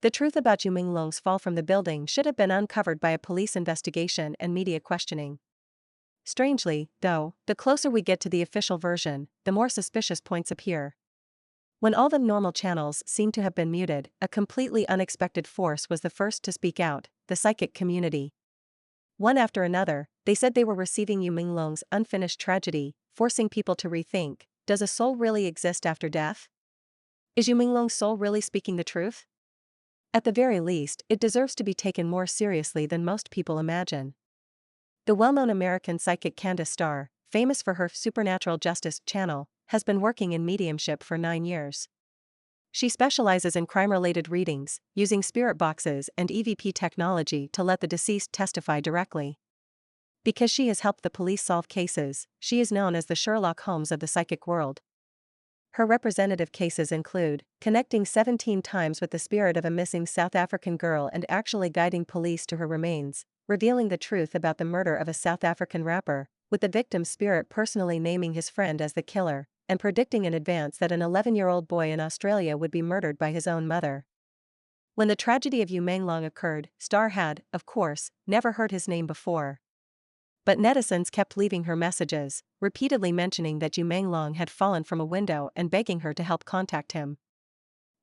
The truth about Yu Menglong's fall from the building should have been uncovered by a police investigation and media questioning. Strangely, though, the closer we get to the official version, the more suspicious points appear. When all the normal channels seem to have been muted, a completely unexpected force was the first to speak out: the psychic community. One after another, they said they were receiving Yu Menglong's unfinished tragedy, forcing people to rethink: does a soul really exist after death? Is Yu Menglong's soul really speaking the truth? At the very least, it deserves to be taken more seriously than most people imagine. The well-known American psychic Candace Starr, famous for her Supernatural Justice channel, has been working in mediumship for 9 years. She specializes in crime-related readings, using spirit boxes and EVP technology to let the deceased testify directly. Because she has helped the police solve cases, she is known as the Sherlock Holmes of the psychic world. Her representative cases include connecting 17 times with the spirit of a missing South African girl and actually guiding police to her remains, revealing the truth about the murder of a South African rapper, with the victim's spirit personally naming his friend as the killer, and predicting in advance that an 11-year-old boy in Australia would be murdered by his own mother. When the tragedy of Yu Menglong occurred, Starr had, of course, never heard his name before. But netizens kept leaving her messages, repeatedly mentioning that Yu Menglong had fallen from a window and begging her to help contact him.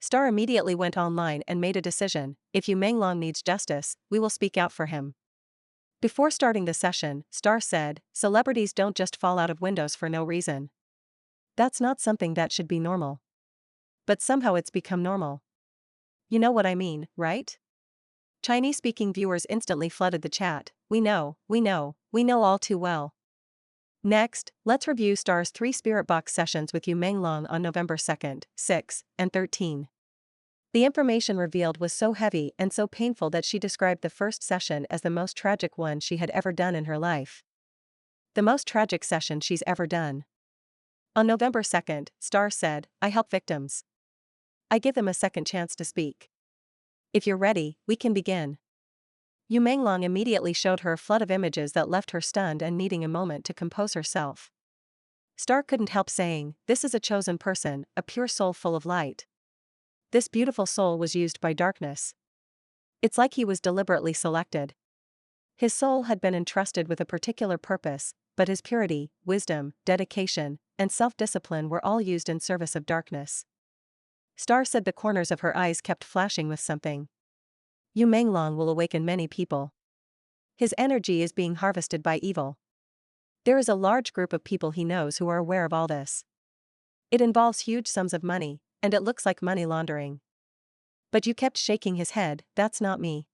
Starr immediately went online and made a decision: if Yu Menglong needs justice, we will speak out for him. Before starting the session, Starr said, "Celebrities don't just fall out of windows for no reason. That's not something that should be normal. But somehow it's become normal. You know what I mean, right?" Chinese-speaking viewers instantly flooded the chat. We know all too well. Next, let's review Starr's 3 spirit box sessions with Yu Menglong on November 2nd, 6, and 13. The information revealed was so heavy and so painful that she described the first session as the most tragic one she had ever done in her life. The most tragic session she's ever done. On November 2nd, Starr said, "I help victims. I give them a second chance to speak. If you're ready, we can begin." Yu Menglong immediately showed her a flood of images that left her stunned and needing a moment to compose herself. Starr couldn't help saying, "This is a chosen person, a pure soul full of light. This beautiful soul was used by darkness. It's like he was deliberately selected. His soul had been entrusted with a particular purpose, but his purity, wisdom, dedication, and self-discipline were all used in service of darkness." Starr said the corners of her eyes kept flashing with something. Yu Menglong will awaken many people. His energy is being harvested by evil. There is a large group of people he knows who are aware of all this. It involves huge sums of money, and it looks like money laundering. But you kept shaking his head. "That's not me.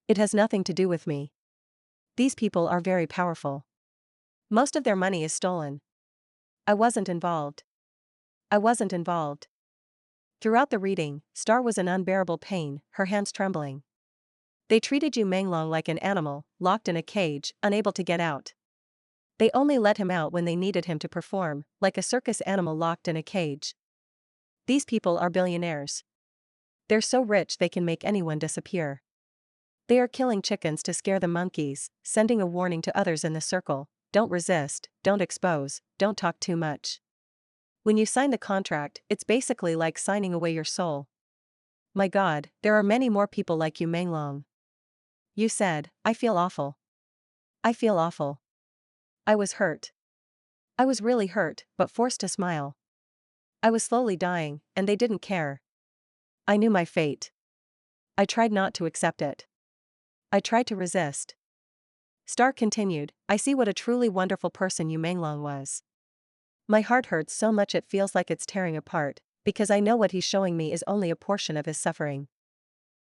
It has nothing to do with me. These people are very powerful. Most of their money is stolen. I wasn't involved. I wasn't involved." Throughout the reading, Starr was in unbearable pain, her hands trembling. They treated Yu Menglong like an animal, locked in a cage, unable to get out. They only let him out when they needed him to perform, like a circus animal locked in a cage. These people are billionaires. They're so rich they can make anyone disappear. They are killing chickens to scare the monkeys, sending a warning to others in the circle: don't resist, don't expose, don't talk too much. When you sign the contract, it's basically like signing away your soul. My God, there are many more people like Yu Menglong. You said, "I feel awful. I feel awful. I was hurt. I was really hurt, but forced to smile. I was slowly dying, and they didn't care. I knew my fate. I tried not to accept it. I tried to resist." Starr continued, "I see what a truly wonderful person Yu Menglong was. My heart hurts so much it feels like it's tearing apart, because I know what he's showing me is only a portion of his suffering."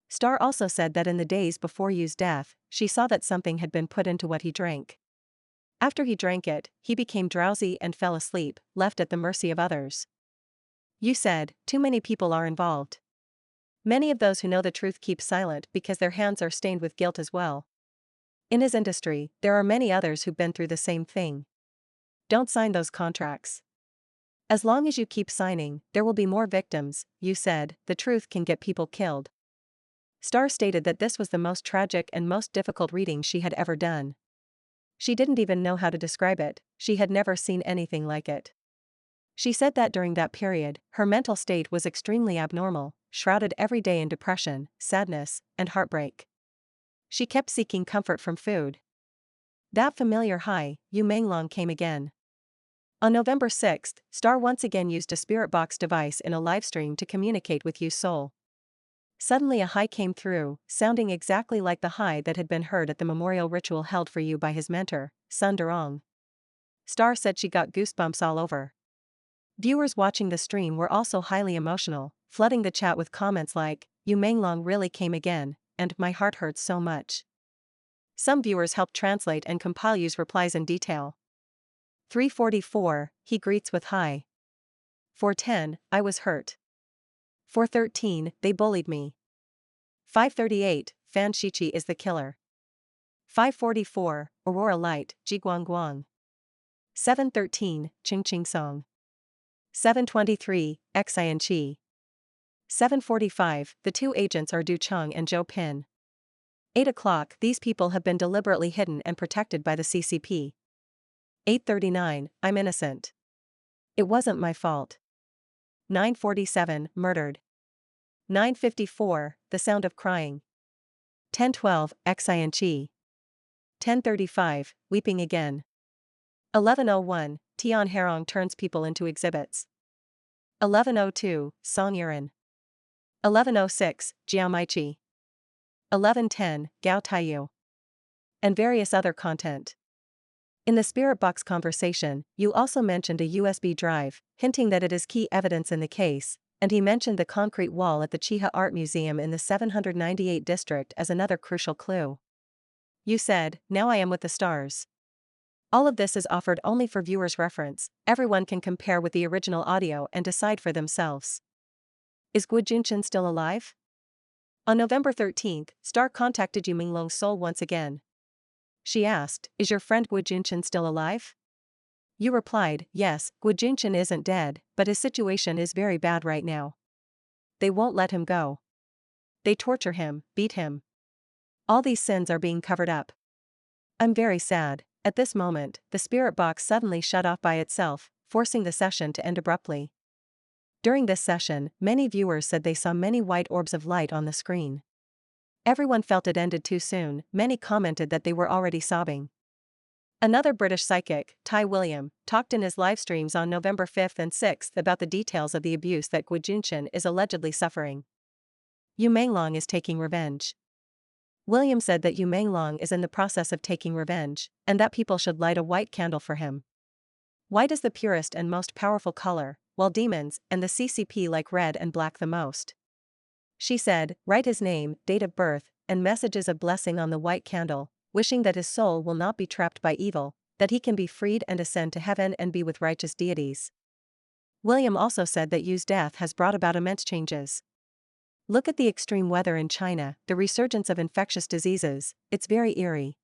Starr also said that in the days before Yu's death, she saw that something had been put into what he drank. After he drank it, he became drowsy and fell asleep, left at the mercy of others. You said, "Too many people are involved. Many of those who know the truth keep silent because their hands are stained with guilt as well. In his industry, there are many others who've been through the same thing. Don't sign those contracts. As long as you keep signing, there will be more victims." You said, "The truth can get people killed." Starr stated that this was the most tragic and most difficult reading she had ever done. She didn't even know how to describe it, she had never seen anything like it. She said that during that period, her mental state was extremely abnormal. shrouded every day in depression, sadness, and heartbreak. She kept seeking comfort from food. That familiar high, Menglong, came again. On November 6, Star once again used a spirit box device in a livestream to communicate with Yu's soul. Suddenly a high came through, sounding exactly like the high that had been heard at the memorial ritual held for Yu by his mentor, Sun Durong. Star said she got goosebumps all over. Viewers watching the stream were also highly emotional, flooding the chat with comments like, Menglong really came again, and my heart hurts so much. Some viewers helped translate and compile Yu's replies in detail. 3:44, he greets with hi. 4:10, I was hurt. 4:13, they bullied me. 5:38, Fan Shichi is the killer. 5:44, Aurora Light, Jiguangguang. 7:13, Ching Ching Song. 7:23, Xian Chi. 7:45, the two agents are Du Cheng and Zhou Pin. 8 o'clock, these people have been deliberately hidden and protected by the CCP. 8:39, I'm innocent. It wasn't my fault. 9:47, murdered. 9:54, the sound of crying. 10:12, Xian Chi. 10:35, weeping again. 11:01, Tian Herong turns people into exhibits. 11:02, Song Yuran. 11:06, Jiao Maichi. 11:10, Gao Taiyu. And various other content. In the Spirit Box conversation, Yu also mentioned a USB drive, hinting that it is key evidence in the case, and he mentioned the concrete wall at the Chiha Art Museum in the 798 district as another crucial clue. Yu said, now I am with the stars. All of this is offered only for viewers' reference, everyone can compare with the original audio and decide for themselves. Is Gu Junchen still alive? On November 13, Star contacted Yu Menglong's soul once again. She asked, is your friend Gu Junchen still alive? Yu replied, yes, Gu Junchen isn't dead, but his situation is very bad right now. They won't let him go. They torture him, beat him. All these sins are being covered up. I'm very sad. At this moment, the spirit box suddenly shut off by itself, forcing the session to end abruptly. During this session, many viewers said they saw many white orbs of light on the screen. Everyone felt it ended too soon, many commented that they were already sobbing. Another British psychic, Ty William, talked in his live streams on November 5 and 6 about the details of the abuse that Gu Junchen is allegedly suffering. Yu Menglong is taking revenge. William said that Yu Menglong is in the process of taking revenge, and that people should light a white candle for him. White is the purest and most powerful color, while demons and the CCP like red and black the most. She said, write his name, date of birth, and messages of blessing on the white candle, wishing that his soul will not be trapped by evil, that he can be freed and ascend to heaven and be with righteous deities. William also said that Yu's death has brought about immense changes. Look at the extreme weather in China, the resurgence of infectious diseases, it's very eerie.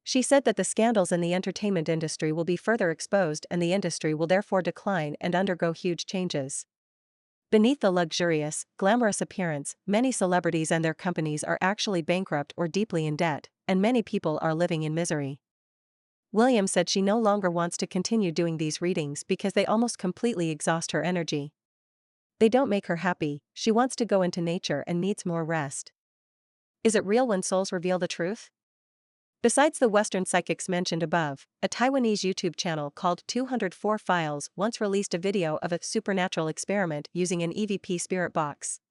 She said that the scandals in the entertainment industry will be further exposed and the industry will therefore decline and undergo huge changes. Beneath the luxurious, glamorous appearance, many celebrities and their companies are actually bankrupt or deeply in debt, and many people are living in misery. William said she no longer wants to continue doing these readings because they almost completely exhaust her energy. They don't make her happy, she wants to go into nature and needs more rest. Is it real when souls reveal the truth? Besides the Western psychics mentioned above, a Taiwanese YouTube channel called 204 Files once released a video of a supernatural experiment using an EVP spirit box.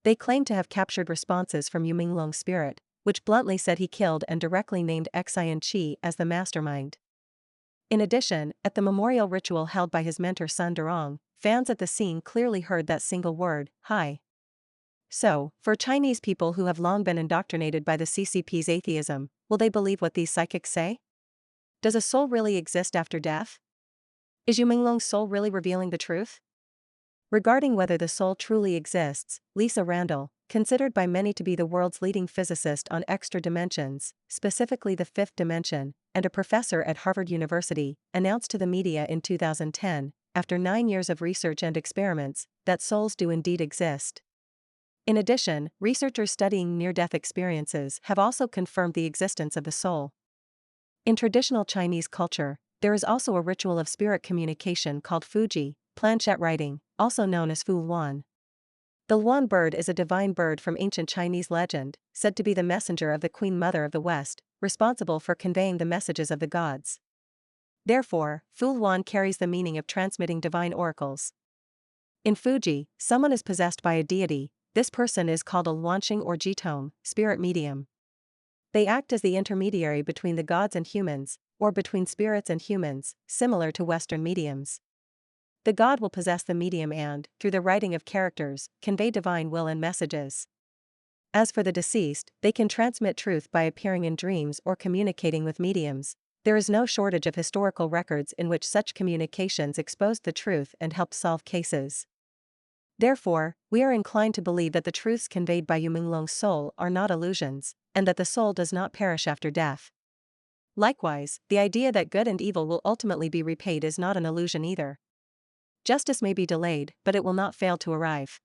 They claimed to have captured responses from Yu Menglong's spirit, which bluntly said he killed and directly named Xian Chi as the mastermind. In addition, at the memorial ritual held by his mentor Sun Durong, fans at the scene clearly heard that single word, hi. So, for Chinese people who have long been indoctrinated by the CCP's atheism, will they believe what these psychics say? Does a soul really exist after death? Is Yu Menglong's soul really revealing the truth? Regarding whether the soul truly exists, Lisa Randall, considered by many to be the world's leading physicist on extra dimensions, specifically the fifth dimension, and a professor at Harvard University, announced to the media in 2010, after 9 years of research and experiments, that souls do indeed exist. In addition, researchers studying near-death experiences have also confirmed the existence of the soul. In traditional Chinese culture, there is also a ritual of spirit communication called Fuji, planchette writing, also known as Fu Luan. The Luan bird is a divine bird from ancient Chinese legend, said to be the messenger of the Queen Mother of the West, responsible for conveying the messages of the gods. Therefore, Fu Luan carries the meaning of transmitting divine oracles. In Fuji, someone is possessed by a deity. This person is called a Luanxing or Jitong, spirit medium. They act as the intermediary between the gods and humans, or between spirits and humans, similar to Western mediums. The god will possess the medium and, through the writing of characters, convey divine will and messages. As for the deceased, they can transmit truth by appearing in dreams or communicating with mediums. There is no shortage of historical records in which such communications exposed the truth and helped solve cases. Therefore, we are inclined to believe that the truths conveyed by Menglong's soul are not illusions, and that the soul does not perish after death. Likewise, the idea that good and evil will ultimately be repaid is not an illusion either. Justice may be delayed, but it will not fail to arrive.